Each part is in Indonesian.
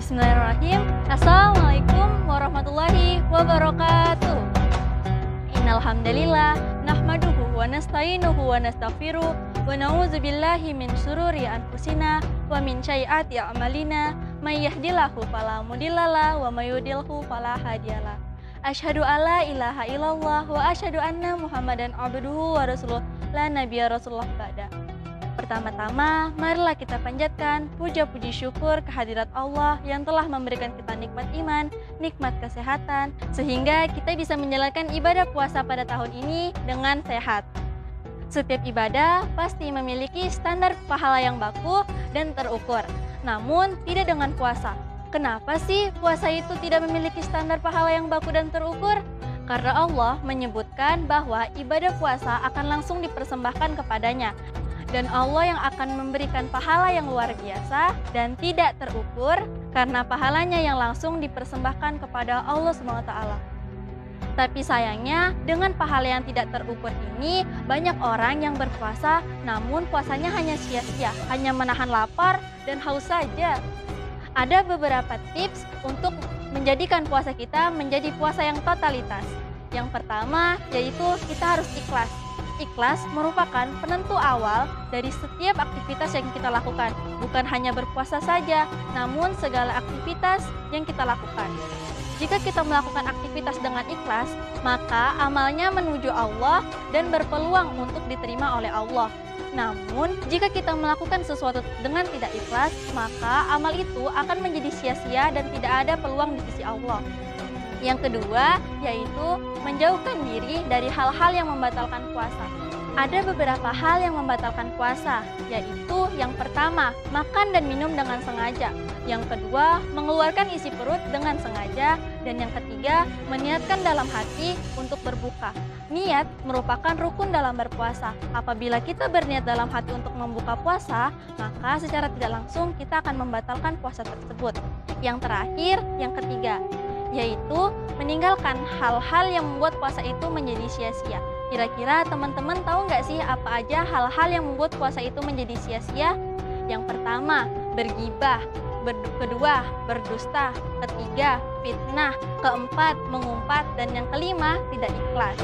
Bismillahirrahmanirrahim. Assalamualaikum warahmatullahi wabarakatuh. Innal hamdalillah nahmaduhu wa nasta'inuhu wa nastaghfiruh wa na'udzubillahi min syururi anfusina wa min sayyiati a'malina may yahdihillahu fala mudhillalah wa may yudhlilhu fala hadiyalah. Asyhadu alla ilaha illallah wa asyhadu anna Muhammadan abduhu wa rasuluh la nabiyya rasulullah ba'da. Pertama-tama, marilah kita panjatkan puja-puji syukur kehadirat Allah yang telah memberikan kita nikmat iman, nikmat kesehatan, sehingga kita bisa menjalankan ibadah puasa pada tahun ini dengan sehat. Setiap ibadah pasti memiliki standar pahala yang baku dan terukur, namun tidak dengan puasa. Kenapa sih puasa itu tidak memiliki standar pahala yang baku dan terukur? Karena Allah menyebutkan bahwa ibadah puasa akan langsung dipersembahkan kepadanya. Dan Allah yang akan memberikan pahala yang luar biasa dan tidak terukur karena pahalanya yang langsung dipersembahkan kepada Allah SWT. Tapi sayangnya dengan pahala yang tidak terukur ini banyak orang yang berpuasa namun puasanya hanya sia-sia, hanya menahan lapar dan haus saja. Ada beberapa tips untuk menjadikan puasa kita menjadi puasa yang totalitas. Yang pertama yaitu kita harus ikhlas. Ikhlas merupakan penentu awal dari setiap aktivitas yang kita lakukan. Bukan hanya berpuasa saja, namun segala aktivitas yang kita lakukan. Jika kita melakukan aktivitas dengan ikhlas, maka amalnya menuju Allah dan berpeluang untuk diterima oleh Allah. Namun, jika kita melakukan sesuatu dengan tidak ikhlas, maka amal itu akan menjadi sia-sia dan tidak ada peluang di sisi Allah. Yang kedua, yaitu menjauhkan diri dari hal-hal yang membatalkan puasa. Ada beberapa hal yang membatalkan puasa, yaitu yang pertama, makan dan minum dengan sengaja. Yang kedua, mengeluarkan isi perut dengan sengaja. Dan yang ketiga, meniatkan dalam hati untuk berbuka. Niat merupakan rukun dalam berpuasa. Apabila kita berniat dalam hati untuk membuka puasa, maka secara tidak langsung kita akan membatalkan puasa tersebut. Yang terakhir, yang ketiga, yaitu meninggalkan hal-hal yang membuat puasa itu menjadi sia-sia. Kira-kira teman-teman tahu nggak sih apa aja hal-hal yang membuat puasa itu menjadi sia-sia? Yang pertama, bergibah. Kedua, berdusta. Ketiga, fitnah. Keempat, mengumpat. Dan yang kelima, tidak ikhlas.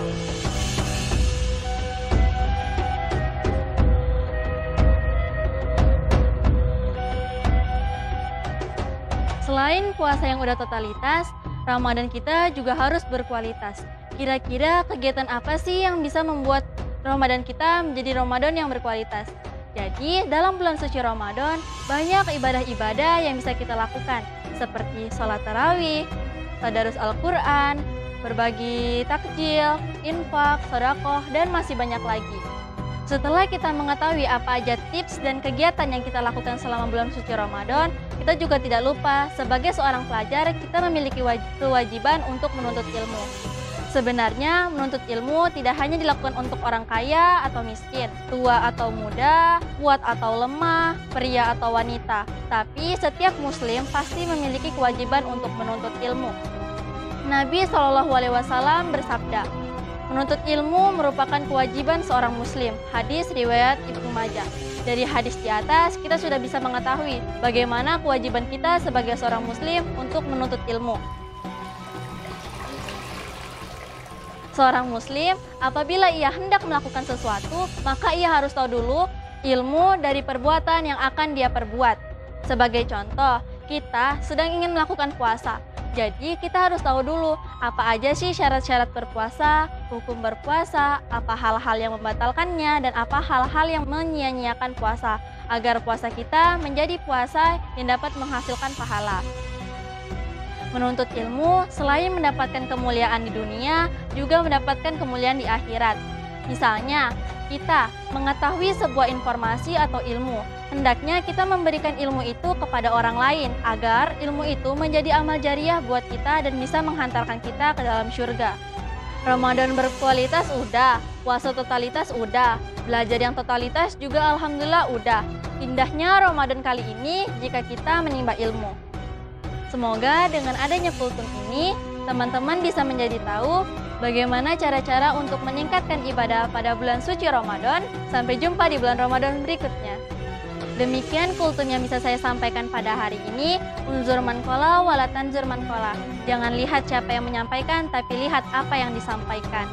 Selain puasa yang udah totalitas, Ramadan kita juga harus berkualitas. Kira-kira kegiatan apa sih yang bisa membuat Ramadan kita menjadi Ramadan yang berkualitas? Jadi, dalam bulan suci Ramadan, banyak ibadah-ibadah yang bisa kita lakukan, seperti sholat tarawih, tadarus Al-Quran, berbagi takjil, infak, sedekah, dan masih banyak lagi. Setelah kita mengetahui apa aja tips dan kegiatan yang kita lakukan selama bulan suci Ramadan, kita juga tidak lupa sebagai seorang pelajar kita memiliki kewajiban untuk menuntut ilmu. Sebenarnya menuntut ilmu tidak hanya dilakukan untuk orang kaya atau miskin, tua atau muda, kuat atau lemah, pria atau wanita, tapi setiap muslim pasti memiliki kewajiban untuk menuntut ilmu. Nabi SAW bersabda, menuntut ilmu merupakan kewajiban seorang muslim. Hadis riwayat Ibnu Majah. Dari hadis di atas, kita sudah bisa mengetahui bagaimana kewajiban kita sebagai seorang muslim untuk menuntut ilmu. Seorang muslim, apabila ia hendak melakukan sesuatu, maka ia harus tahu dulu ilmu dari perbuatan yang akan dia perbuat. Sebagai contoh, kita sedang ingin melakukan puasa. Jadi kita harus tahu dulu apa aja sih syarat-syarat berpuasa, hukum berpuasa, apa hal-hal yang membatalkannya, dan apa hal-hal yang menyia-nyiakan puasa, agar puasa kita menjadi puasa yang dapat menghasilkan pahala. Menuntut ilmu selain mendapatkan kemuliaan di dunia, juga mendapatkan kemuliaan di akhirat. Misalnya, kita mengetahui sebuah informasi atau ilmu. Hendaknya kita memberikan ilmu itu kepada orang lain agar ilmu itu menjadi amal jariah buat kita dan bisa menghantarkan kita ke dalam surga. Ramadan berkualitas udah, puasa totalitas udah, belajar yang totalitas juga alhamdulillah udah. Indahnya Ramadan kali ini jika kita menimba ilmu. Semoga dengan adanya kultum ini, teman-teman bisa menjadi tahu bagaimana cara-cara untuk meningkatkan ibadah pada bulan suci Ramadan. Sampai jumpa di bulan Ramadan berikutnya. Demikian kultum yang bisa saya sampaikan pada hari ini. Unzur man qala wala tanzur man qala. Jangan lihat siapa yang menyampaikan, tapi lihat apa yang disampaikan.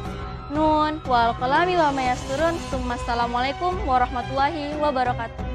Nun wal qalami wa ma yasturun. Assalamualaikum warahmatullahi wabarakatuh.